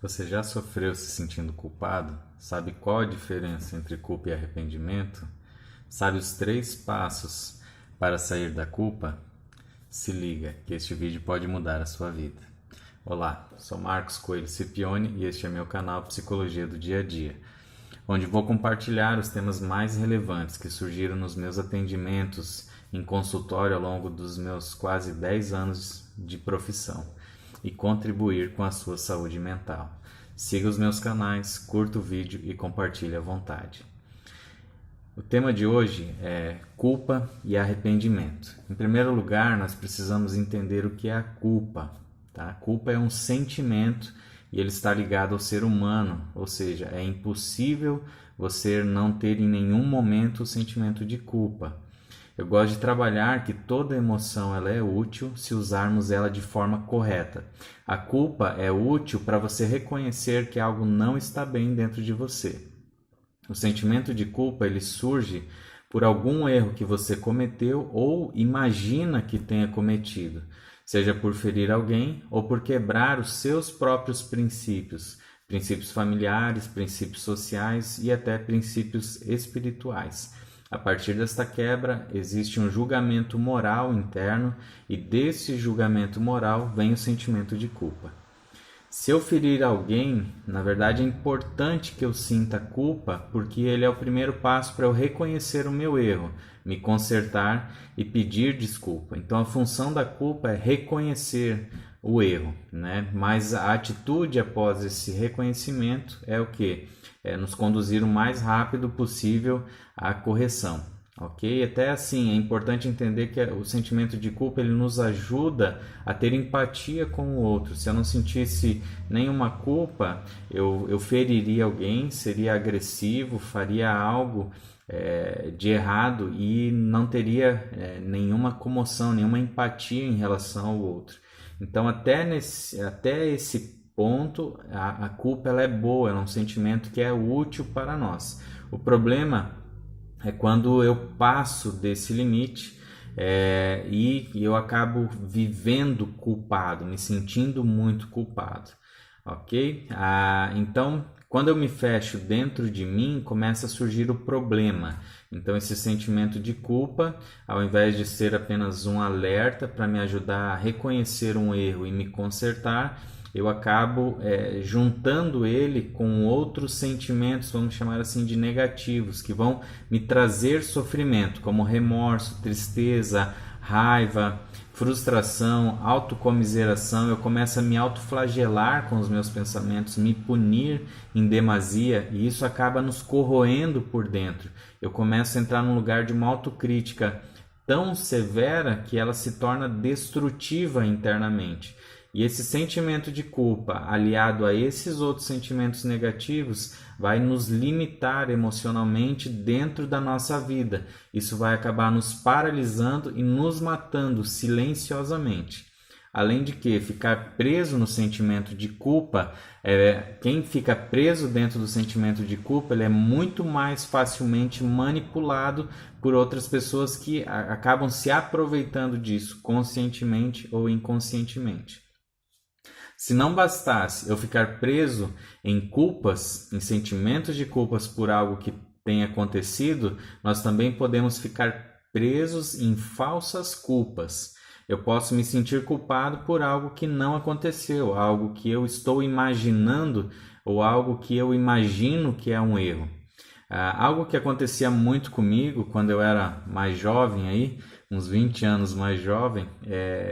Você já sofreu se sentindo culpado? Sabe qual a diferença entre culpa e arrependimento? Sabe os 3 passos para sair da culpa? Se liga, que este vídeo pode mudar a sua vida. Olá, sou Marcos Coelho Scipione e este é meu canal Psicologia do Dia a Dia, onde vou compartilhar os temas mais relevantes que surgiram nos meus atendimentos em consultório ao longo dos meus quase 10 anos de profissão e contribuir com a sua saúde mental. Siga os meus canais, curta o vídeo e compartilhe à vontade. O tema de hoje é culpa e arrependimento. Em primeiro lugar, nós precisamos entender o que é a culpa. Tá? A culpa é um sentimento e ele está ligado ao ser humano, ou seja, é impossível você não ter em nenhum momento o sentimento de culpa. Eu gosto de trabalhar que toda emoção ela é útil se usarmos ela de forma correta. A culpa é útil para você reconhecer que algo não está bem dentro de você. O sentimento de culpa ele surge por algum erro que você cometeu ou imagina que tenha cometido, seja por ferir alguém ou por quebrar os seus próprios princípios, princípios familiares, princípios sociais e até princípios espirituais. A partir desta quebra, existe um julgamento moral interno e desse julgamento moral vem o sentimento de culpa. Se eu ferir alguém, na verdade é importante que eu sinta culpa, porque ele é o primeiro passo para eu reconhecer o meu erro, me consertar e pedir desculpa. Então a função da culpa é reconhecer o erro, né? Mas a atitude após esse reconhecimento é o quê? É nos conduzir o mais rápido possível à correção, ok? Até assim, é importante entender que o sentimento de culpa ele nos ajuda a ter empatia com o outro. Se eu não sentisse nenhuma culpa, eu feriria alguém, seria agressivo, faria algo de errado e não teria nenhuma comoção, nenhuma empatia em relação ao outro. Então, até esse ponto, a culpa ela é boa, ela é um sentimento que é útil para nós. O problema é quando eu passo desse limite e eu acabo vivendo culpado, me sentindo muito culpado, ok? Então, quando eu me fecho dentro de mim, começa a surgir o problema. Então, esse sentimento de culpa, ao invés de ser apenas um alerta para me ajudar a reconhecer um erro e me consertar, eu acabo juntando ele com outros sentimentos, vamos chamar assim, de negativos, que vão me trazer sofrimento, como remorso, tristeza, raiva, frustração, autocomiseração. Eu começo a me autoflagelar com os meus pensamentos, me punir em demasia, e isso acaba nos corroendo por dentro. Eu começo a entrar num lugar de uma autocrítica tão severa que ela se torna destrutiva internamente. E esse sentimento de culpa, aliado a esses outros sentimentos negativos, vai nos limitar emocionalmente dentro da nossa vida. Isso vai acabar nos paralisando e nos matando silenciosamente. Além de que ficar preso no sentimento de culpa, quem fica preso dentro do sentimento de culpa, ele é muito mais facilmente manipulado por outras pessoas que acabam se aproveitando disso, conscientemente ou inconscientemente. Se não bastasse eu ficar preso em culpas, em sentimentos de culpas por algo que tenha acontecido, nós também podemos ficar presos em falsas culpas. Eu posso me sentir culpado por algo que não aconteceu, algo que eu estou imaginando ou algo que eu imagino que é um erro. Algo que acontecia muito comigo quando eu era mais jovem, aí, uns 20 anos mais jovem,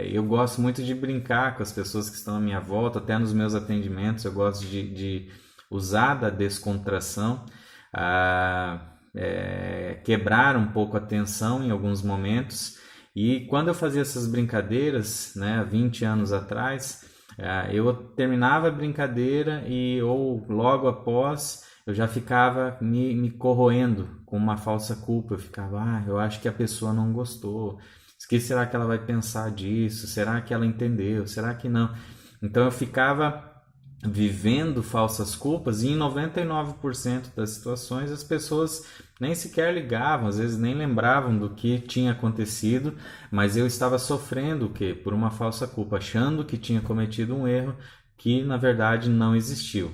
eu gosto muito de brincar com as pessoas que estão à minha volta, até nos meus atendimentos eu gosto de usar da descontração, quebrar um pouco a tensão em alguns momentos. E quando eu fazia essas brincadeiras, né, há 20 anos atrás, eu terminava a brincadeira ou logo após eu já ficava me corroendo com uma falsa culpa. Eu ficava, eu acho que a pessoa não gostou. O que será que ela vai pensar disso? Será que ela entendeu? Será que não? Então eu ficava vivendo falsas culpas e em 99% das situações as pessoas nem sequer ligavam, às vezes nem lembravam do que tinha acontecido, mas eu estava sofrendo o quê? Por uma falsa culpa, achando que tinha cometido um erro, que na verdade não existiu.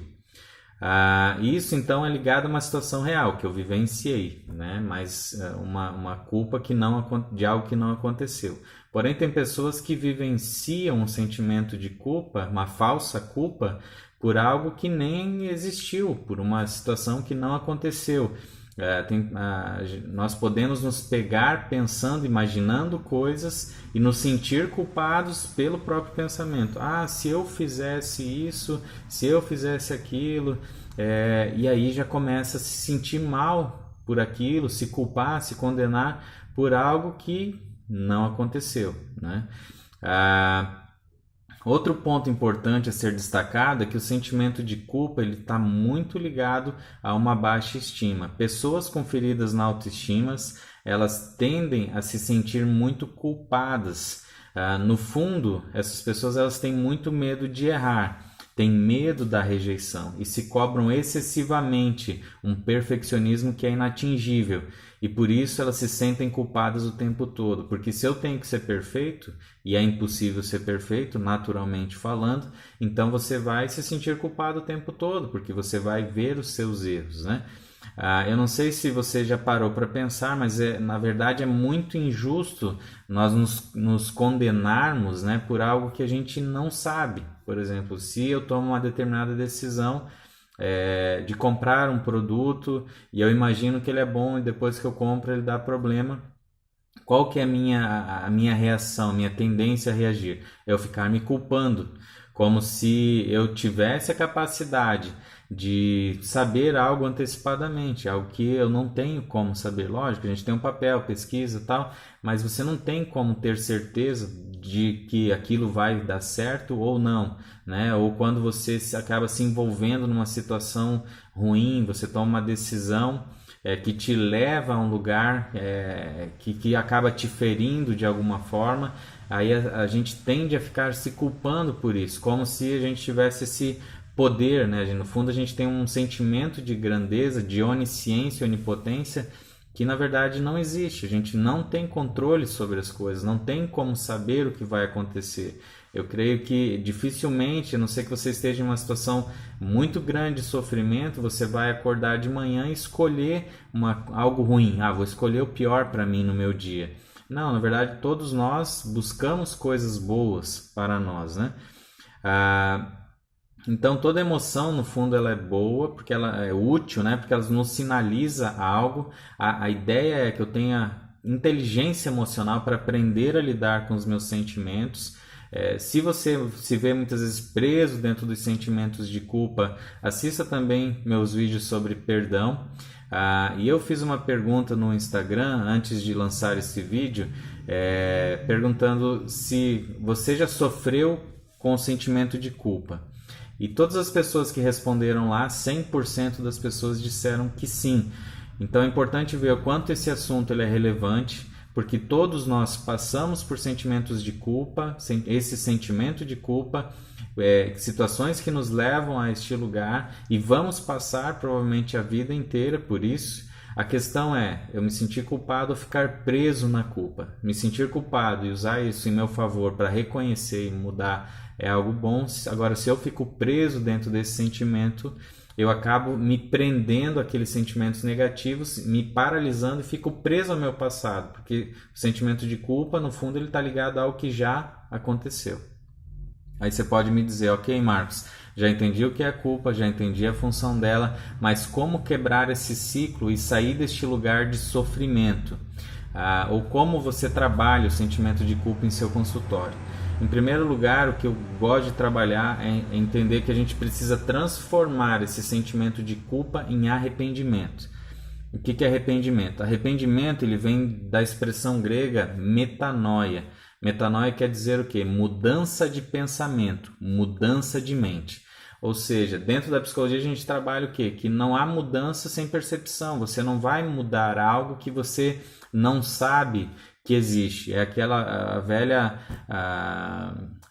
Isso então é ligado a uma situação real que eu vivenciei, né? Mas uma culpa de algo que não aconteceu. Porém, tem pessoas que vivenciam um sentimento de culpa, uma falsa culpa, por algo que nem existiu, por uma situação que não aconteceu. Nós podemos nos pegar pensando, imaginando coisas e nos sentir culpados pelo próprio pensamento. Se eu fizesse isso, se eu fizesse aquilo, e aí já começa a se sentir mal por aquilo, se culpar, se condenar por algo que não aconteceu, né? Outro ponto importante a ser destacado é que o sentimento de culpa ele está muito ligado a uma baixa estima. Pessoas com feridas na autoestima, elas tendem a se sentir muito culpadas. No fundo, essas pessoas elas têm muito medo de errar, têm medo da rejeição e se cobram excessivamente, um perfeccionismo que é inatingível. E por isso elas se sentem culpadas o tempo todo, porque se eu tenho que ser perfeito, e é impossível ser perfeito, naturalmente falando, então você vai se sentir culpado o tempo todo, porque você vai ver os seus erros, né? Eu não sei se você já parou para pensar, mas na verdade é muito injusto nós nos condenarmos, né, por algo que a gente não sabe. Por exemplo, se eu tomo uma determinada decisão de comprar um produto e eu imagino que ele é bom e depois que eu compro ele dá problema, qual que é a minha reação, minha tendência a reagir? É eu ficar me culpando, como se eu tivesse a capacidade de saber algo antecipadamente, algo que eu não tenho como saber. Lógico, a gente tem um papel, pesquisa e tal, mas você não tem como ter certeza de que aquilo vai dar certo ou não, né? Ou quando você acaba se envolvendo numa situação ruim, você toma uma decisão que te leva a um lugar que acaba te ferindo de alguma forma, aí a gente tende a ficar se culpando por isso, como se a gente tivesse esse poder, né? No fundo a gente tem um sentimento de grandeza, de onisciência, onipotência, que na verdade não existe. A gente não tem controle sobre as coisas, não tem como saber o que vai acontecer. Eu creio que dificilmente, a não ser que você esteja em uma situação muito grande de sofrimento, você vai acordar de manhã e escolher algo ruim. Vou escolher o pior para mim no meu dia. Não, na verdade todos nós buscamos coisas boas para nós, né? Então toda emoção no fundo ela é boa porque ela é útil, né? Porque ela nos sinaliza algo. A ideia é que eu tenha inteligência emocional para aprender a lidar com os meus sentimentos. Se você se vê muitas vezes preso dentro dos sentimentos de culpa, assista também meus vídeos sobre perdão. E eu fiz uma pergunta no Instagram antes de lançar esse vídeo, perguntando se você já sofreu com o sentimento de culpa. E todas as pessoas que responderam lá, 100% das pessoas disseram que sim. Então é importante ver o quanto esse assunto ele é relevante, porque todos nós passamos por sentimentos de culpa, esse sentimento de culpa, situações que nos levam a este lugar e vamos passar provavelmente a vida inteira por isso. A questão é, eu me sentir culpado ou ficar preso na culpa. Me sentir culpado e usar isso em meu favor para reconhecer e mudar é algo bom. Agora, se eu fico preso dentro desse sentimento, eu acabo me prendendo àqueles sentimentos negativos, me paralisando e fico preso ao meu passado, porque o sentimento de culpa, no fundo, ele está ligado ao que já aconteceu. Aí você pode me dizer, ok, Marcos, já entendi o que é a culpa, já entendi a função dela, mas como quebrar esse ciclo e sair deste lugar de sofrimento? Ou como você trabalha o sentimento de culpa em seu consultório? Em primeiro lugar, o que eu gosto de trabalhar é entender que a gente precisa transformar esse sentimento de culpa em arrependimento. O que é arrependimento? Arrependimento ele vem da expressão grega metanoia. Metanoia quer dizer o quê? Mudança de pensamento, mudança de mente. Ou seja, dentro da psicologia a gente trabalha o quê? Que não há mudança sem percepção. Você não vai mudar algo que você não sabe que existe. É aquela velha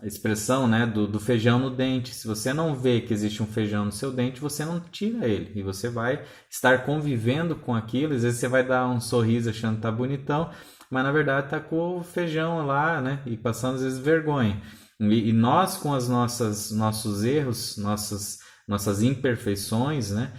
expressão, né, do feijão no dente. Se você não vê que existe um feijão no seu dente, você não tira ele. E você vai estar convivendo com aquilo. Às vezes você vai dar um sorriso achando que tá bonitão, mas na verdade tá com o feijão lá, né? E passando às vezes vergonha. E nós, com as nossos erros, nossas imperfeições, né,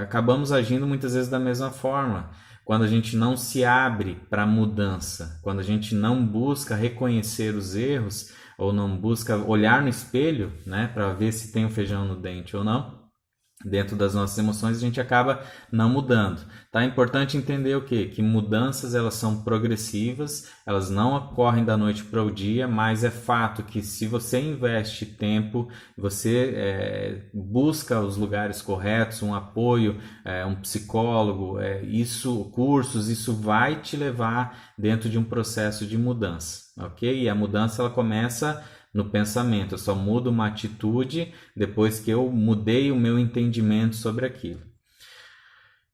acabamos agindo muitas vezes da mesma forma. Quando a gente não se abre para a mudança, quando a gente não busca reconhecer os erros, ou não busca olhar no espelho, né, para ver se tem o feijão no dente ou não, dentro das nossas emoções, a gente acaba não mudando. Tá? É importante entender o quê? Que mudanças elas são progressivas, elas não ocorrem da noite para o dia, mas é fato que se você investe tempo, você busca os lugares corretos, um apoio, um psicólogo, cursos, isso vai te levar dentro de um processo de mudança, ok? E a mudança ela começa no pensamento. Eu só mudo uma atitude depois que eu mudei o meu entendimento sobre aquilo.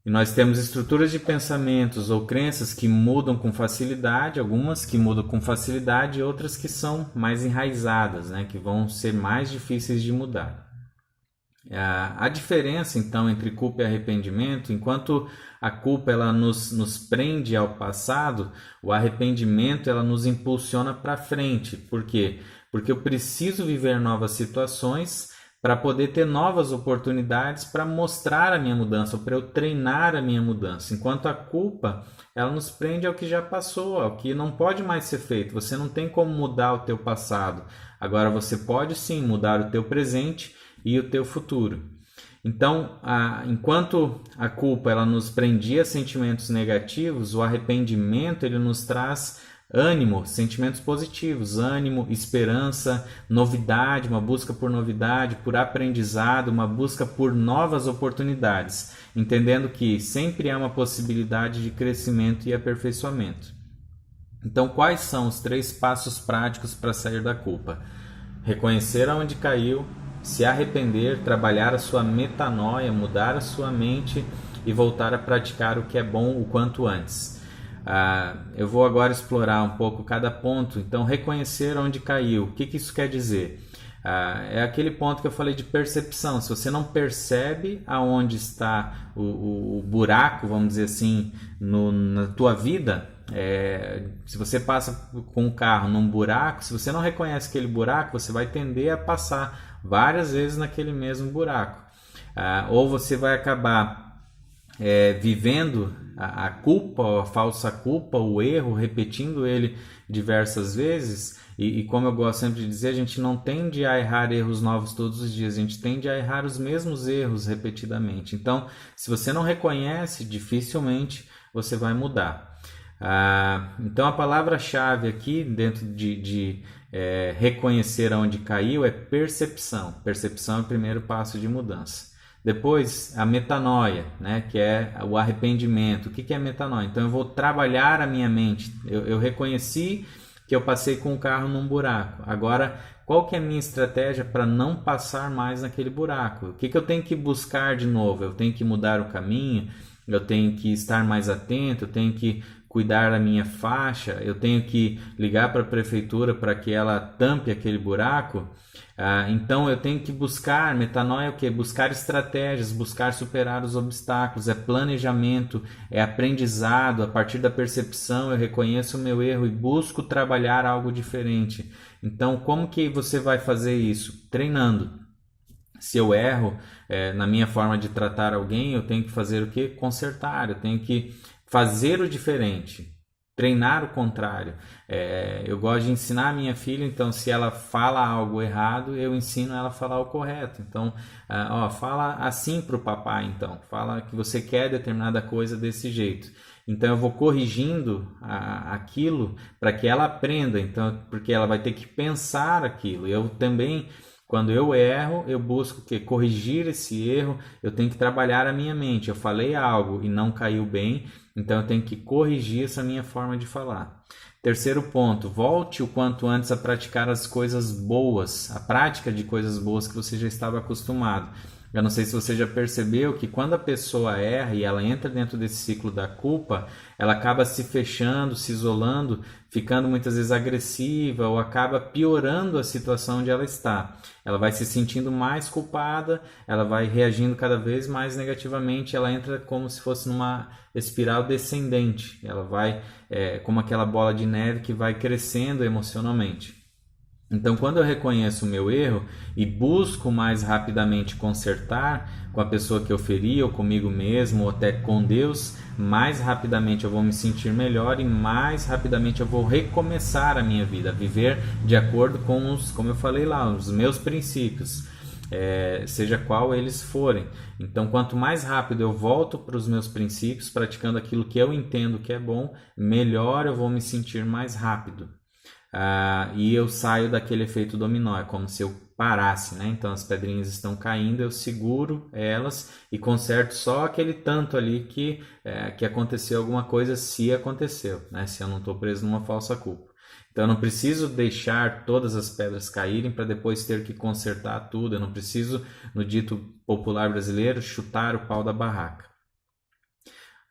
E nós temos estruturas de pensamentos ou crenças que mudam com facilidade, algumas que mudam com facilidade e outras que são mais enraizadas, né, que vão ser mais difíceis de mudar. A diferença, então, entre culpa e arrependimento, enquanto a culpa ela nos prende ao passado, o arrependimento ela nos impulsiona para frente. Por quê? Porque eu preciso viver novas situações para poder ter novas oportunidades para mostrar a minha mudança, ou para eu treinar a minha mudança. Enquanto a culpa, ela nos prende ao que já passou, ao que não pode mais ser feito. Você não tem como mudar o teu passado. Agora você pode sim mudar o teu presente e o teu futuro. Então, enquanto a culpa ela nos prendia a sentimentos negativos, o arrependimento ele nos traz ânimo, sentimentos positivos, ânimo, esperança, novidade, uma busca por novidade, por aprendizado, uma busca por novas oportunidades, entendendo que sempre há uma possibilidade de crescimento e aperfeiçoamento. Então, quais são os 3 passos práticos para sair da culpa? Reconhecer aonde caiu, se arrepender, trabalhar a sua metanoia, mudar a sua mente e voltar a praticar o que é bom o quanto antes. Eu vou agora explorar um pouco cada ponto. Então, reconhecer onde caiu. O que isso quer dizer? É aquele ponto que eu falei de percepção. Se você não percebe aonde está o buraco, vamos dizer assim, na tua vida, se você passa com o carro num buraco, se você não reconhece aquele buraco, você vai tender a passar várias vezes naquele mesmo buraco. Ou você vai acabar vivendo a culpa, a falsa culpa, o erro, repetindo ele diversas vezes. E como eu gosto sempre de dizer, a gente não tende a errar erros novos todos os dias, a gente tende a errar os mesmos erros repetidamente. Então, se você não reconhece, dificilmente você vai mudar. Então, a palavra-chave aqui, dentro de reconhecer aonde caiu, é percepção. Percepção é o primeiro passo de mudança. Depois, a metanoia, né, que é o arrependimento. O que é metanoia? Então, eu vou trabalhar a minha mente. Eu reconheci que eu passei com o carro num buraco. Agora, qual que é a minha estratégia para não passar mais naquele buraco? O que eu tenho que buscar de novo? Eu tenho que mudar o caminho? Eu tenho que estar mais atento? Eu tenho que cuidar da minha faixa? Eu tenho que ligar para a prefeitura para que ela tampe aquele buraco? Então eu tenho que buscar, metanoia é o quê? Buscar estratégias, buscar superar os obstáculos, é planejamento, é aprendizado. A partir da percepção eu reconheço o meu erro e busco trabalhar algo diferente. Então como que você vai fazer isso? Treinando. Se eu erro na minha forma de tratar alguém, eu tenho que fazer o quê? Consertar, eu tenho que fazer o diferente. Treinar o contrário. Eu gosto de ensinar a minha filha, então se ela fala algo errado, eu ensino ela a falar o correto. Então, fala assim para o papai, então. Fala que você quer determinada coisa desse jeito. Então eu vou corrigindo aquilo para que ela aprenda, então, porque ela vai ter que pensar aquilo. Eu também, quando eu erro, eu busco corrigir esse erro, eu tenho que trabalhar a minha mente. Eu falei algo e não caiu bem, então eu tenho que corrigir essa minha forma de falar. Terceiro ponto, volte o quanto antes a praticar as coisas boas, a prática de coisas boas que você já estava acostumado. Eu não sei se você já percebeu que quando a pessoa erra e ela entra dentro desse ciclo da culpa, ela acaba se fechando, se isolando, ficando muitas vezes agressiva ou acaba piorando a situação onde ela está. Ela vai se sentindo mais culpada, ela vai reagindo cada vez mais negativamente, ela entra como se fosse numa espiral descendente. Ela vai como aquela bola de neve que vai crescendo emocionalmente. Então, quando eu reconheço o meu erro e busco mais rapidamente consertar com a pessoa que eu feri, ou comigo mesmo, ou até com Deus, mais rapidamente eu vou me sentir melhor e mais rapidamente eu vou recomeçar a minha vida, viver de acordo com os, como eu falei lá, os meus princípios. Seja qual eles forem. Então, quanto mais rápido eu volto para os meus princípios, praticando aquilo que eu entendo que é bom, melhor eu vou me sentir mais rápido. E eu saio daquele efeito dominó, é como se eu parasse, né? Então as pedrinhas estão caindo, eu seguro elas e conserto só aquele tanto ali que aconteceu alguma coisa, se aconteceu, né? Se eu não estou preso numa falsa culpa. Então eu não preciso deixar todas as pedras caírem para depois ter que consertar tudo, eu não preciso, no dito popular brasileiro, chutar o pau da barraca.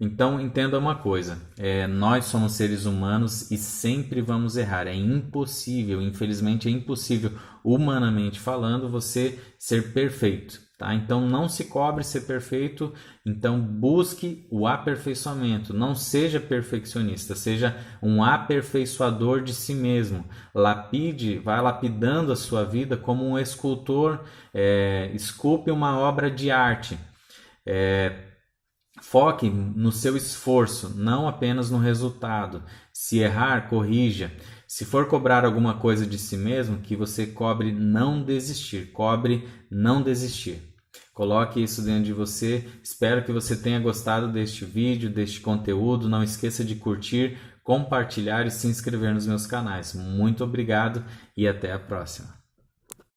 Então, entenda uma coisa, nós somos seres humanos e sempre vamos errar, é impossível, infelizmente é impossível, humanamente falando, você ser perfeito, tá? Então, não se cobre ser perfeito, então busque o aperfeiçoamento, não seja perfeccionista, seja um aperfeiçoador de si mesmo, vai lapidando a sua vida como um escultor, esculpe uma obra de arte, Foque no seu esforço, não apenas no resultado. Se errar, corrija. Se for cobrar alguma coisa de si mesmo, que você cobre não desistir. Cobre não desistir. Coloque isso dentro de você. Espero que você tenha gostado deste vídeo, deste conteúdo. Não esqueça de curtir, compartilhar e se inscrever nos meus canais. Muito obrigado e até a próxima.